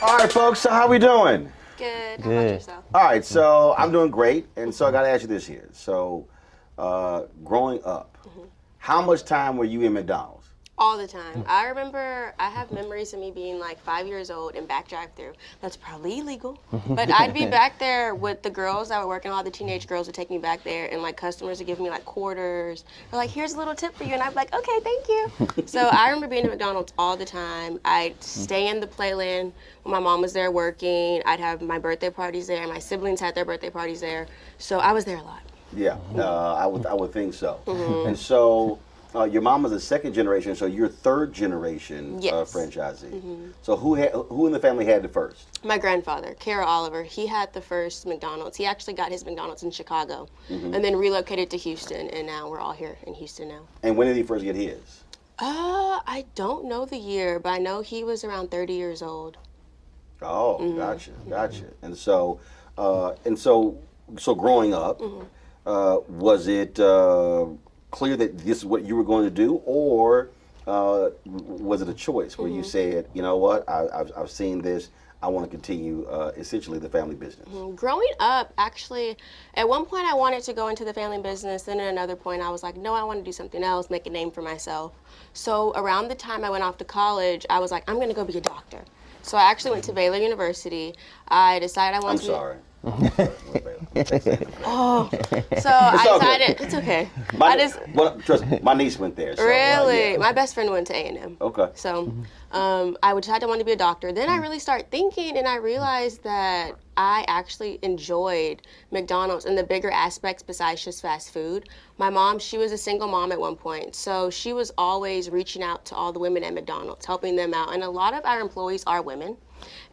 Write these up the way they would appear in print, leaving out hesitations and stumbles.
All right, folks, so how we doing? Good. How about yourself? All right, so I'm doing great, and so I got to ask you this here. So, growing up, how much time were you in McDonald's? All the time. I remember I have memories of me being like 5 years old and back drive-through. That's probably illegal, but I'd be back there with the girls that were working. All the teenage girls would take me back there, and like customers would give me like quarters or like, here's a little tip for you, and I'd be like, okay, thank you. So I remember being at McDonald's all the time. I'd stay in the playland when my mom was there working. I'd have my birthday parties there. My siblings had their birthday parties there, so I was there a lot. Yeah, I would think so. And so. Your mom was a second generation, so you're third generation franchisee. So who in the family had the first? My grandfather, Carr Oliver. He had the first McDonald's. He actually got his McDonald's in Chicago, and then relocated to Houston, and now we're all here in Houston now. And when did he first get his? I don't know the year, but I know he was around 30 years old. Oh, gotcha. And so, growing up, was it clear that this is what you were going to do, or was it a choice where you said, you know what, I've seen this, I want to continue essentially the family business? Growing up, actually, at one point I wanted to go into the family business, then at another point I was like, no, I want to do something else, make a name for myself. So around the time I went off to college, I was like, I'm going to go be a doctor. So I actually went to Baylor University. I decided I wanted to... I'm sorry. Oh, so I decided it's okay. Trust me, my niece went there. So, really, yeah. My best friend went to A&M. Okay. So, I decided I wanted to be a doctor. Then I really started thinking, and I realized that I actually enjoyed McDonald's and the bigger aspects besides just fast food. My mom, she was a single mom at one point, so she was always reaching out to all the women at McDonald's, helping them out. And a lot of our employees are women.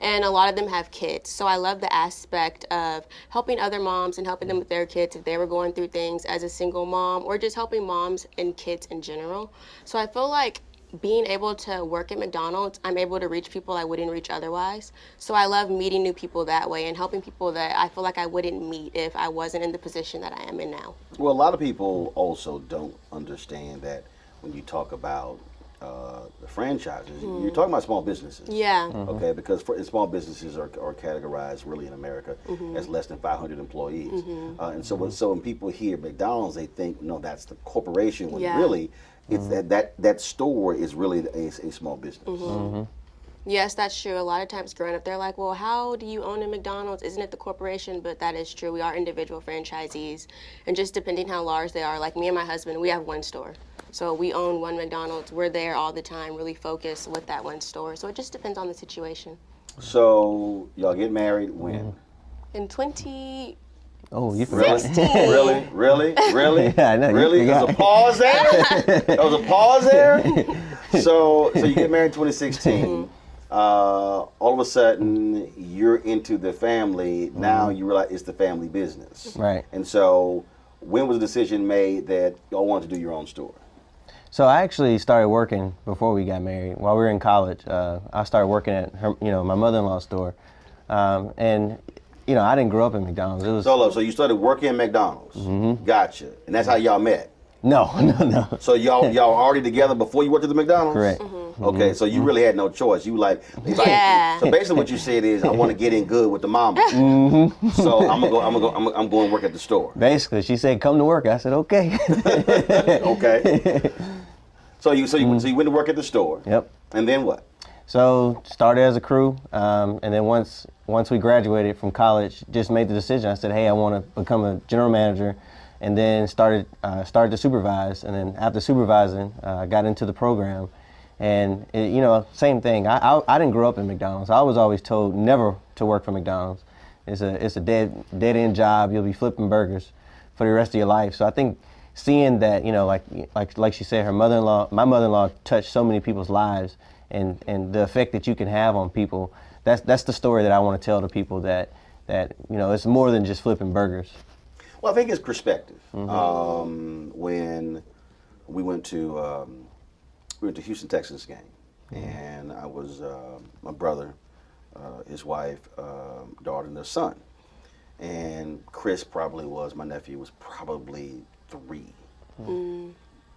And a lot of them have kids. So I love the aspect of helping other moms and helping them with their kids if they were going through things as a single mom, or just helping moms and kids in general. So I feel like being able to work at McDonald's, I'm able to reach people I wouldn't reach otherwise. So I love meeting new people that way and helping people that I feel like I wouldn't meet if I wasn't in the position that I am in now. Well, a lot of people also don't understand that when you talk about the franchises, you're talking about small businesses. Yeah. Okay, because small businesses are categorized really in America as less than 500 employees. And so when people hear McDonald's, they think, no, that's the corporation, when really it's that store is really a small business. Yes, that's true. A lot of times growing up, they're like, well, how do you own a McDonald's? Isn't it the corporation? But that is true. We are individual franchisees. And just depending how large they are, like me and my husband, we have one store. So we own one McDonald's. We're there all the time, really focused with that one store. So it just depends on the situation. So y'all get married when? In 20... Oh, you Really? forgot. Really? Yeah, I know. Really? There's a pause there? There was a pause there? So you get married in 2016. All of a sudden, you're into the family. Now you realize it's the family business. Right. And so when was the decision made that y'all wanted to do your own store? So I actually started working before we got married. While we were in college, I started working at my mother-in-law's store, and I didn't grow up in McDonald's. It was So you started working at McDonald's. Gotcha. And that's how y'all met. No. So y'all already together before you worked at the McDonald's? Correct. Okay, so you really had no choice. You like, so basically what you said is, I want to get in good with the mama. So I'm going to work at the store. Basically, she said, "Come to work." I said, "Okay." Okay. So you went to work at the store. Yep. And then what? So started as a crew, and then once we graduated from college, just made the decision. I said, "Hey, I want to become a general manager," and then started to supervise. And then after supervising, I got into the program. And same thing. I didn't grow up in McDonald's. I was always told never to work for McDonald's. It's a dead end job. You'll be flipping burgers for the rest of your life. So I think seeing that, like she said, my mother-in-law touched so many people's lives, and the effect that you can have on people. That's the story that I want to tell to people, that it's more than just flipping burgers. Well, I think it's perspective. When we went to Houston Texans game, and I was my brother, his wife, daughter, and their son, and Chris my nephew was probably 3.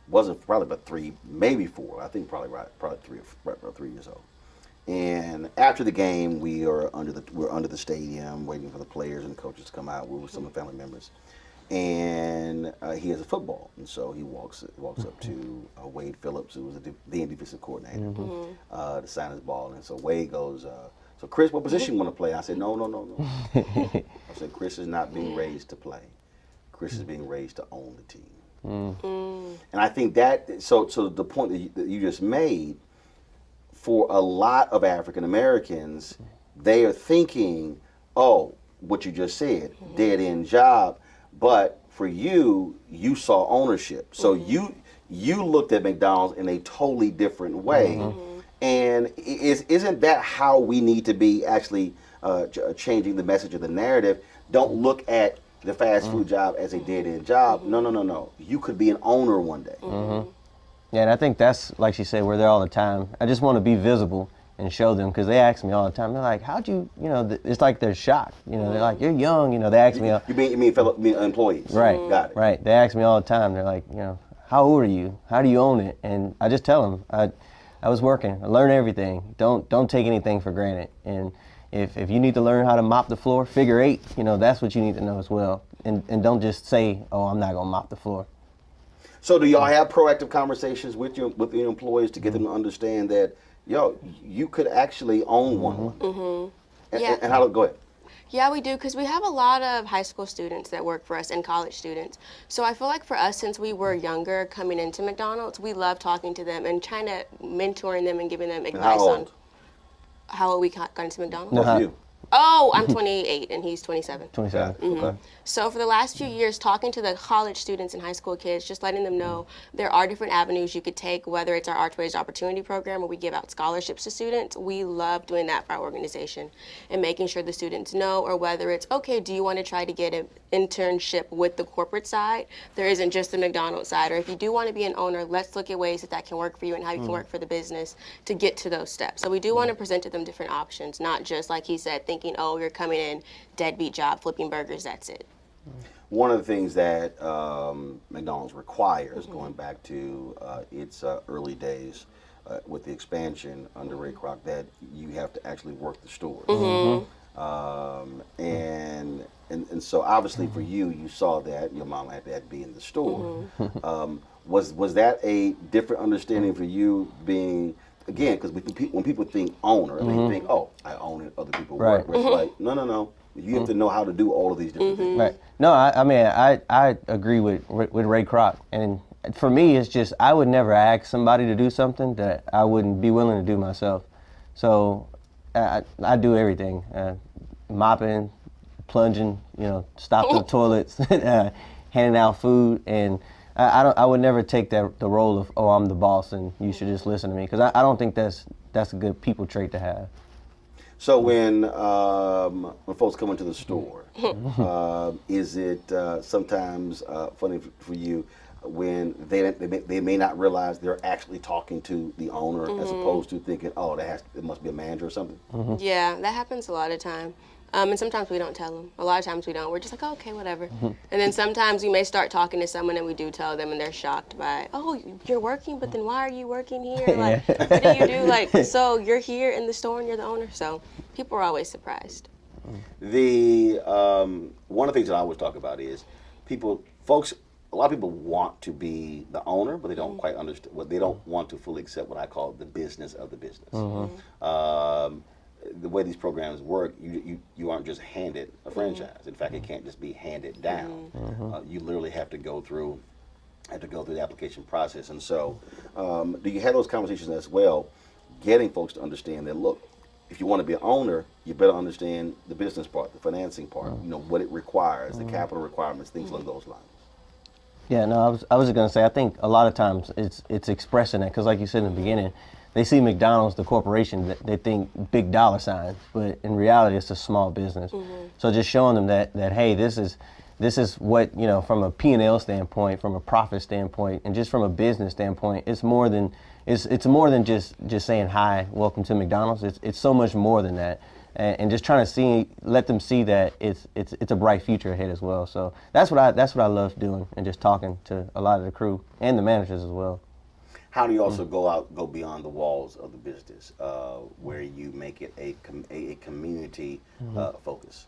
Wasn't probably but 3, maybe 4. I think probably 3 years old. And after the game, we're under the stadium waiting for the players and the coaches to come out. We were some of the family members, and he has a football, and so he walks up to Wade Phillips, who was the defensive coordinator, to sign his ball. And so Wade goes, "So Chris, what position you want to play?" I said, "No." I said, "Chris is not being raised to play. Chris is being raised to own the team." And I think that so the point that you just made. For a lot of African Americans, they are thinking, oh, what you just said, dead end job. But for you, you saw ownership. So you looked at McDonald's in a totally different way. And isn't that how we need to be actually changing the message of the narrative? Don't look at the fast food job as a dead end job. No. You could be an owner one day. Yeah, and I think that's, like she said, we're there all the time. I just want to be visible and show them, because they ask me all the time. They're like, how'd you, it's like they're shocked. They're like, you're young. They ask me. You mean fellow employees? Right. Got it. Right. They ask me all the time. They're like, how old are you? How do you own it? And I just tell them, I was working. I learned everything. Don't take anything for granted. And if you need to learn how to mop the floor, figure 8, that's what you need to know as well. And don't just say, oh, I'm not gonna mop the floor. So do y'all have proactive conversations with your employees to get them to understand that, you could actually own one? Yeah. And how, go ahead. Yeah, we do, because we have a lot of high school students that work for us and college students. So I feel like for us, since we were younger coming into McDonald's, we love talking to them and trying to mentoring them and giving them advice on how old we got into McDonald's. What's you? Oh, I'm 28 and he's 27. 27. Okay. So for the last few years, talking to the college students and high school kids, just letting them know there are different avenues you could take, whether it's our Archways Opportunity Program where we give out scholarships to students. We love doing that for our organization and making sure the students know, or whether it's, okay, do you want to try to get an internship with the corporate side? There isn't just the McDonald's side. Or if you do want to be an owner, let's look at ways that can work for you and how you can work for the business to get to those steps. So we do want to present to them different options, not just, like he said, thinking, oh, you're coming in, deadbeat job, flipping burgers, that's it. One of the things that McDonald's requires, going back to its early days with the expansion under Ray Kroc, that you have to actually work the stores. And so obviously for you saw that your mom had to be in the store. Was that a different understanding for you, being, again, because when people think owner, they think, oh, I own it, other people work. It's like, no. You have to know how to do all of these different things. Right. No, I mean, I agree with Ray Kroc. And for me, it's just, I would never ask somebody to do something that I wouldn't be willing to do myself. So I do everything. Mopping, plunging, stopping the toilets, handing out food. And I would never take the role of, oh, I'm the boss and you should just listen to me. Because I don't think that's a good people trait to have. So when folks come into the store, is it sometimes funny for you when they may not realize they're actually talking to the owner, as opposed to thinking, oh, it must be a manager or something? Yeah, that happens a lot of time. And sometimes we don't tell them. A lot of times we don't. We're just like, oh, okay, whatever. And then sometimes we may start talking to someone and we do tell them and they're shocked by, oh, you're working, but then why are you working here? Like, what do you do? Like, so you're here in the store and you're the owner? So people are always surprised. The one of the things that I always talk about is a lot of people want to be the owner, but they don't quite understand. They don't want to fully accept what I call the business of the business. The way these programs work, you aren't just handed a franchise. In fact, it can't just be handed down. You literally have to go through the application process. And so, do you have those conversations as well, getting folks to understand that, look, if you want to be an owner, you better understand the business part, the financing part, what it requires, the capital requirements, things along those lines. Yeah, no, I was going to say, I think a lot of times it's expressing that, because like you said in the beginning, they see McDonald's, the corporation, they think big dollar signs, but in reality, it's a small business. So just showing them that hey, this is what, from a P&L standpoint, from a profit standpoint, and just from a business standpoint, it's more than just saying hi, welcome to McDonald's. It's so much more than that, and just trying to let them see that it's a bright future ahead as well. So that's what I love doing, and just talking to a lot of the crew and the managers as well. how do you also go beyond the walls of the business, where you make it a community focus?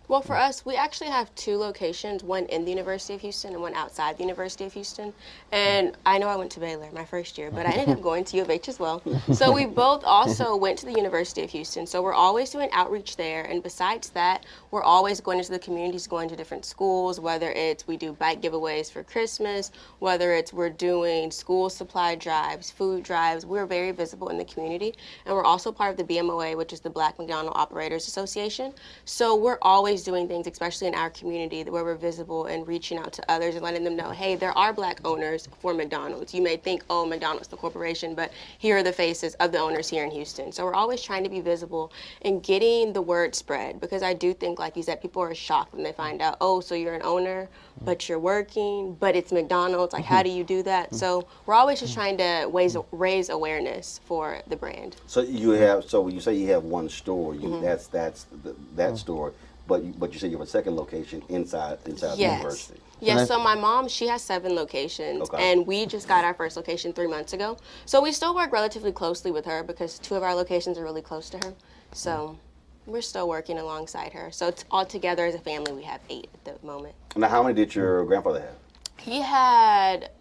Well, for us, we actually have 2 locations, one in the University of Houston and one outside the University of Houston. And I know I went to Baylor my first year, but I ended up going to U of H as well. So we both also went to the University of Houston. So we're always doing outreach there. And besides that, we're always going into the communities, going to different schools, whether it's we do bike giveaways for Christmas, whether it's we're doing school supply drives, food drives. We're very visible in the community. And we're also part of the BMOA, which is the Black McDonald Operators Association. So we're always doing things, especially in our community, where we're visible and reaching out to others and letting them know, hey, there are Black owners for McDonald's. You may think, oh, McDonald's the corporation, but here are the faces of the owners here in Houston. So we're always trying to be visible and getting the word spread, because I do think, like you said, people are shocked when they find out, oh, so you're an owner, but you're working, but it's McDonald's. Like, how do you do that? So we're always just trying to raise awareness for the brand. So when you say you have one store, that's that store. But you said you have a second location inside the university. Yes, so my mom, she has 7 locations, and we just got our first location 3 months ago. So we still work relatively closely with her because 2 of our locations are really close to her. So we're still working alongside her. So all together as a family, we have 8 at the moment. Now, how many did your grandfather have? He had,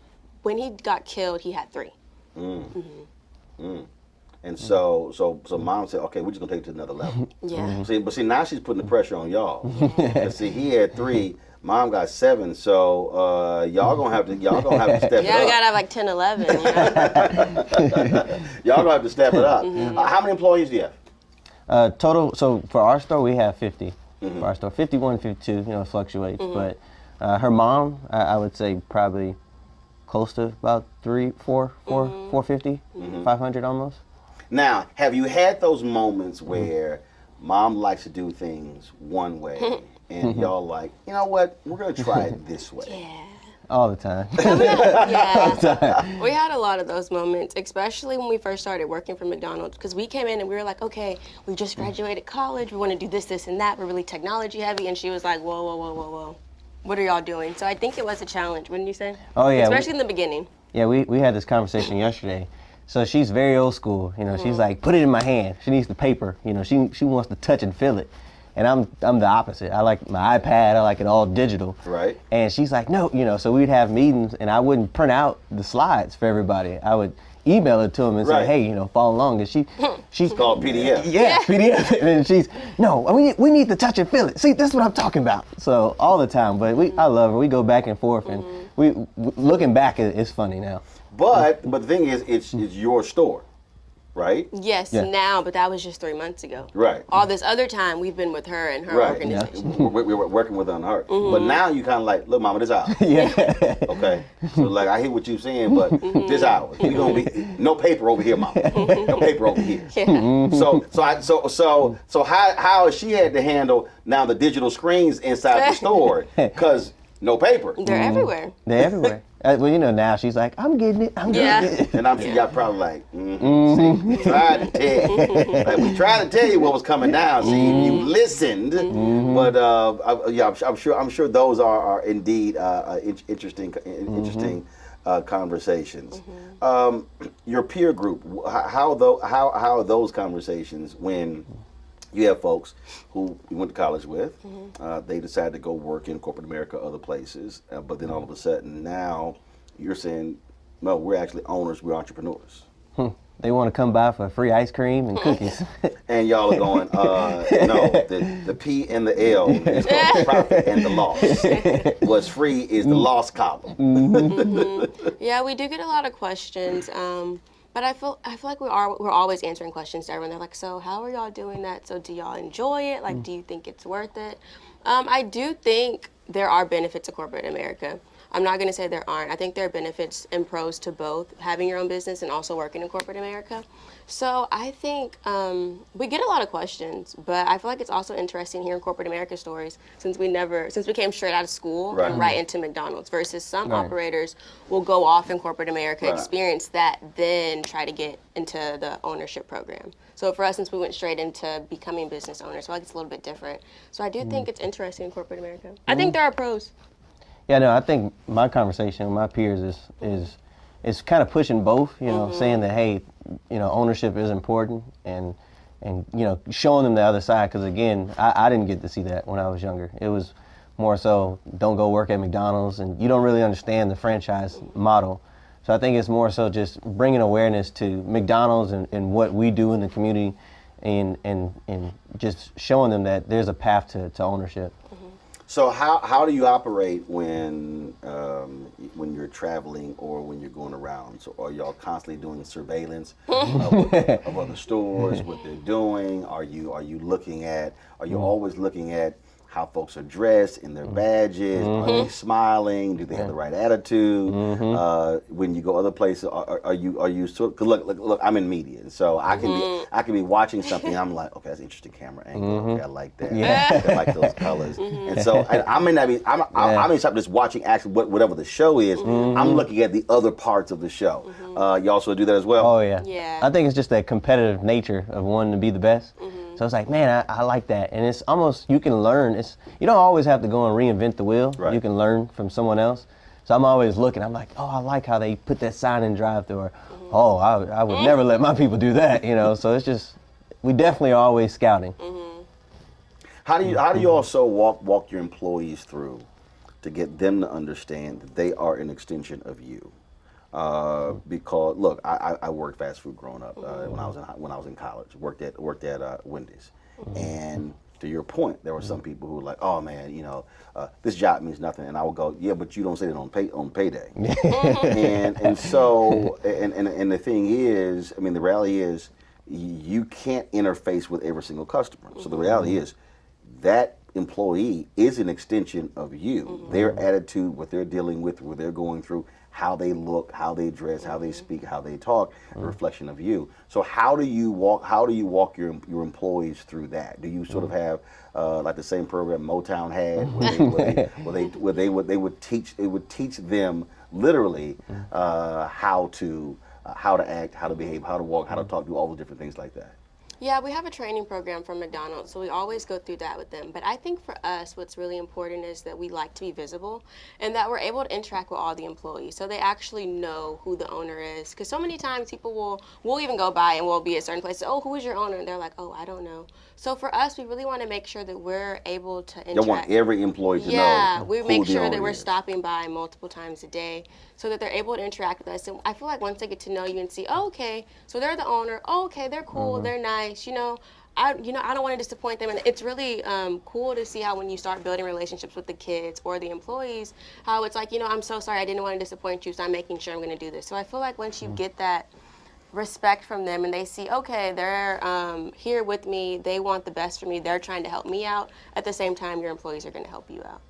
when he got killed, he had 3. And so mom said, okay, we're just gonna take it to another level. Yeah. See, now she's putting the pressure on y'all. See, he had 3, mom got 7, so y'all gonna have to step it up. Yeah, we gotta have like 10, 11. Y'all gonna have to step it up. How many employees do you have? Total, so for our store, we have 50. For our store, 51, 52, it fluctuates. But her mom, I would say probably close to about 450, 500 almost. Now, have you had those moments where mom likes to do things one way and y'all like, you know what, we're going to try it this way? Yeah. All the time. Yeah. We had a lot of those moments, especially when we first started working for McDonald's, because we came in and we were like, okay, we just graduated college, we want to do this, this, and that, we're really technology heavy, and she was like, whoa, whoa, whoa, whoa, whoa. What are y'all doing? So I think it was a challenge, wouldn't you say? Oh, yeah. Especially in the beginning. Yeah, we had this conversation yesterday. So she's very old school, she's like, put it in my hand. She needs the paper, she wants to touch and feel it. And I'm the opposite. I like my iPad, I like it all digital. Right. And she's like, no, so we'd have meetings and I wouldn't print out the slides for everybody. I would email it to them and say, hey, follow along. And she's called PDF. Yeah, PDF. And she's, no, we need to touch and feel it. See, that's what I'm talking about. So all the time, but I love her. We go back and forth, and looking back, it's funny now. But the thing is, it's your store, right? Yes, now, but that was just 3 months ago. Right. All this other time, we've been with her and her organization. Yeah. We're working with her on her. But now you kind of like, look, mama, this hour. Yeah. Okay. So like, I hear what you're saying, but this hour, we gonna be no paper over here, mama. No paper over here. Yeah. So how has she had to handle now the digital screens inside the store? Because no paper. They're everywhere. They're everywhere. Well, now she's like, I'm getting it. I'm getting it. And I'm sure y'all probably like, see, we tried to tell you. Like, we tried to tell you what was coming down. See, you listened. But I'm sure those are indeed interesting conversations. Your peer group, how are those conversations when you have folks who you went to college with, they decide to go work in corporate America, other places, but then all of a sudden now you're saying, no, we're actually owners, we're entrepreneurs. They want to come by for free ice cream and cookies. And y'all are going, no, the P and the L is called the profit and the loss. What's free is the loss column. Yeah, we do get a lot of questions. But I feel like we're always answering questions to everyone. They're like, so how are y'all doing that? So do y'all enjoy it? Like, do you think it's worth it? I do think there are benefits to corporate America. I'm not going to say there aren't. I think there are benefits and pros to both having your own business and also working in corporate America. So I think we get a lot of questions, but I feel like it's also interesting hearing corporate America stories since we came straight out of school and right into McDonald's versus some operators will go off in corporate America, experience that, then try to get into the ownership program. So for us, since we went straight into becoming business owners, I feel like it's a little bit different. So I do think it's interesting in corporate America. I think there are pros. Yeah, no, I think my conversation with my peers is it's kind of pushing both, you know, saying that, hey, you know, ownership is important, and you know, showing them the other side. Because again, I didn't get to see that when I was younger. It was more so, don't go work at McDonald's, and you don't really understand the franchise model. So I think it's more so just bringing awareness to McDonald's and what we do in the community, and just showing them that there's a path to ownership. So how do you operate when you're traveling or when you're going around? So are y'all constantly doing surveillance of other stores, what they're doing? Are you always looking at how folks are dressed in their badges? Are they smiling? Do they have the right attitude? When you go other places, are you sort of, 'cause look, I'm in media, and so I can be watching something, and I'm like, okay, that's an interesting camera angle. Okay, I like that. I like those colors. And so I may not be, I may stop just watching actually whatever the show is. I'm looking at the other parts of the show. You also do that as well? Oh yeah. Yeah. I think it's just that competitive nature of wanting to be the best. So it's like, man, I like that. And it's almost, you can learn. You don't always have to go and reinvent the wheel. Right. You can learn from someone else. So I'm always looking. I'm like, oh, I like how they put that sign in drive-thru. Or, oh, I would never let my people do that. You know. So it's just, we definitely are always scouting. How do you also walk your employees through to get them to understand that they are an extension of you? Because look, I worked fast food growing up when I was in college. Worked at Wendy's, and to your point, there were some people who were like, "Oh man, you know, this job means nothing," and I would go, "Yeah, but you don't say that on payday." and so the thing is, I mean, the reality is, you can't interface with every single customer. So the reality is, that employee is an extension of you. Their attitude, what they're dealing with, what they're going through, how they look, how they dress, how they speak, how they talk, a reflection of you. So how do you walk your employees through that? Do you sort of have like the same program Motown had, where they would teach them literally how to act, how to behave, how to walk, how to talk, do all the different things like that? Yeah, we have a training program from McDonald's, so we always go through that with them. But I think for us, what's really important is that we like to be visible and that we're able to interact with all the employees so they actually know who the owner is. Because so many times people will even go by and we'll be at certain places, oh, who is your owner? And they're like, oh, I don't know. So for us, we really want to make sure that we're able to interact. You want every employee to know. Yeah, we who make the sure owner that we're is. stopping by multiple times a day so that they're able to interact with us. And I feel like once they get to know you and see, oh, okay, so they're the owner. Oh, okay, they're cool, they're nice. I don't want to disappoint them. And it's really cool to see how when you start building relationships with the kids or the employees, how it's like, I'm so sorry, I didn't want to disappoint you, so I'm making sure I'm going to do this. So I feel like once you get that respect from them and they see, okay, they're here with me, they want the best for me, they're trying to help me out, at the same time your employees are going to help you out.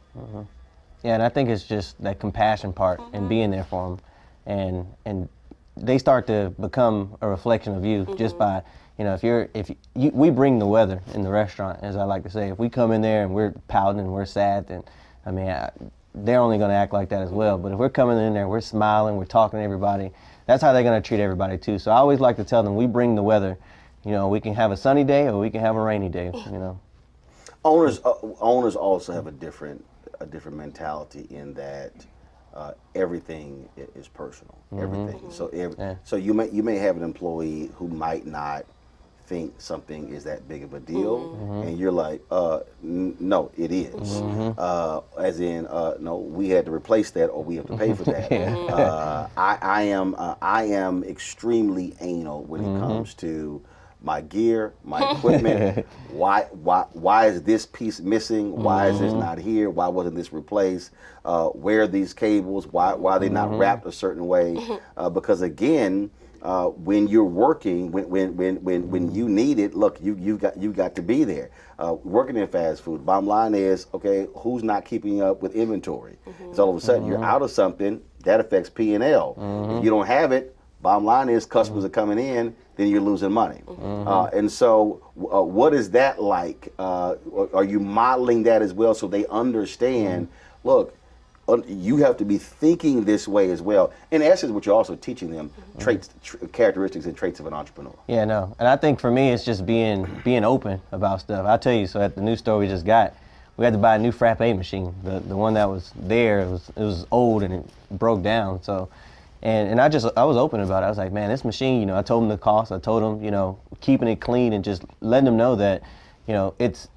Yeah, and I think it's just that compassion part and being there for them, and they start to become a reflection of you just by, we bring the weather in the restaurant, as I like to say. If we come in there and we're pouting and we're sad, then they're only going to act like that as well. But if we're coming in there, we're smiling, we're talking to everybody, that's how they're going to treat everybody too. So I always like to tell them, we bring the weather. We can have a sunny day or we can have a rainy day. Owners also have a different mentality in that everything is personal. Everything. So you may have an employee who might not think something is that big of a deal, and you're like, no, it is. As in, no, we had to replace that, or we have to pay for that. I am extremely anal when it comes to my gear, my equipment. Why is this piece missing? Why is this not here? Why wasn't this replaced? Where are these cables? Why are they not wrapped a certain way? Because again, when you're working, when you need it, look, you got to be there. Working in fast food, bottom line is, okay, who's not keeping up with inventory? So all of a sudden you're out of something that affects P&L. If you don't have it, bottom line is customers are coming in, then you're losing money. And so what is that like? Are you modeling that as well so they understand, look, you have to be thinking this way as well. In essence, what you're also teaching them, characteristics and traits of an entrepreneur. Yeah, no. And I think for me, it's just being open about stuff. I'll tell you, so at the new store we just got, we had to buy a new frappe machine. The one that was there, it was old and it broke down. So, And I was open about it. I was like, man, this machine, you know, I told them the cost. I told them, you know, keeping it clean and just letting them know that, you know, it's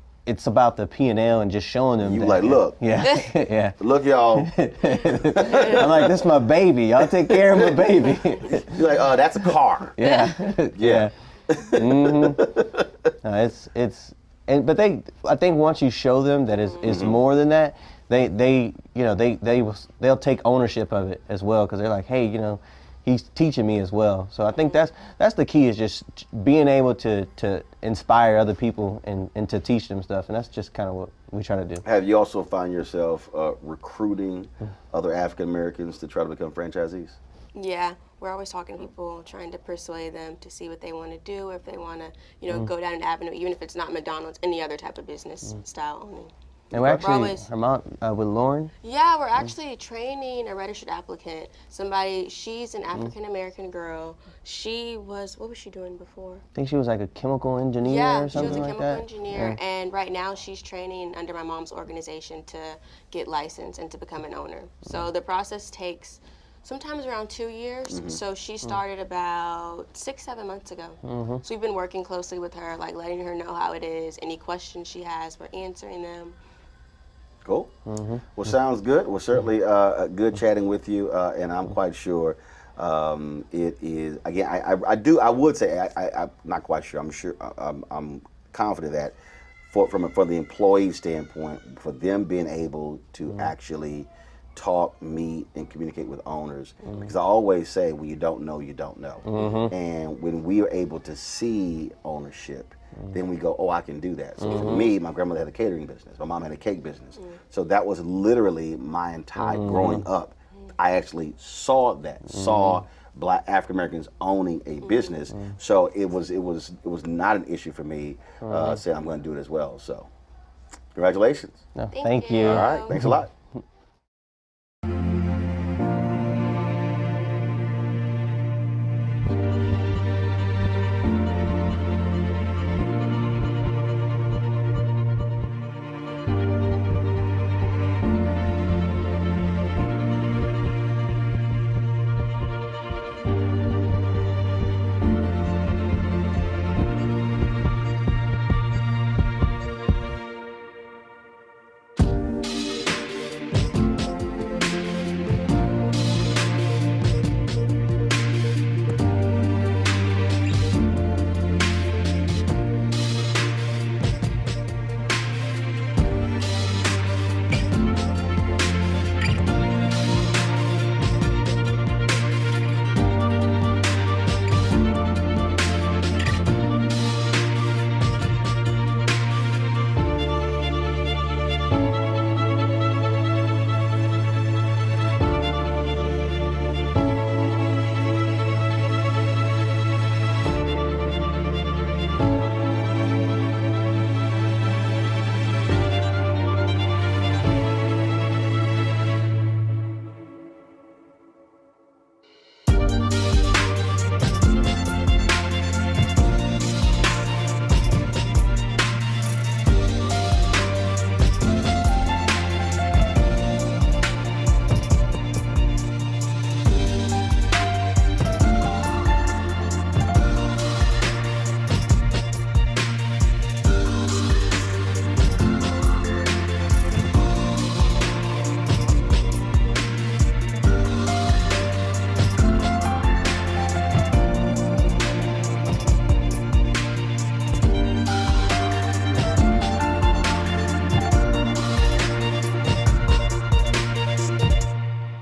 about the P&L and just showing them. You that, like, look. Yeah, yeah. Look, y'all. I'm like, this is my baby. Y'all take care of my baby. You're like, that's a car. Yeah, yeah. But I think once you show them that it's more than that, they'll take ownership of it as well, because they're like, hey, you know, he's teaching me as well. So I think that's the key, is just being able to inspire other people and to teach them stuff, and that's just kind of what we try to do. Have you also find yourself recruiting other African Americans to try to become franchisees? Yeah, we're always talking to people, trying to persuade them to see what they want to do, or if they want to, you know, go down an avenue, even if it's not McDonald's, any other type of business style owning. And we're actually, her mom, with Lauren? Yeah, we're actually training a registered applicant. She's an African-American girl. What was she doing before? I think she was like a chemical engineer or something like that. Yeah, she was a chemical engineer, and right now she's training under my mom's organization to get licensed and to become an owner. So the process takes sometimes around 2 years. So she started about 6-7 months ago. So we've been working closely with her, like letting her know how it is. Any questions she has, we're answering them. Cool. Well, sounds good. Well, certainly good chatting with you, and I'm quite sure it is. Again, I would say I'm not quite sure. I'm sure. I'm confident that from the employee standpoint, for them being able to actually talk, meet, and communicate with owners, because I always say, when you don't know, you don't know. And when we are able to see ownership, then we go, oh, I can do that. So for me, my grandmother had a catering business. My mom had a cake business. So that was literally my entire growing up. I actually saw that, saw Black African Americans owning a business. So it was not an issue for me saying I'm going to do it as well. So congratulations. No, thank you. All right, thanks a lot.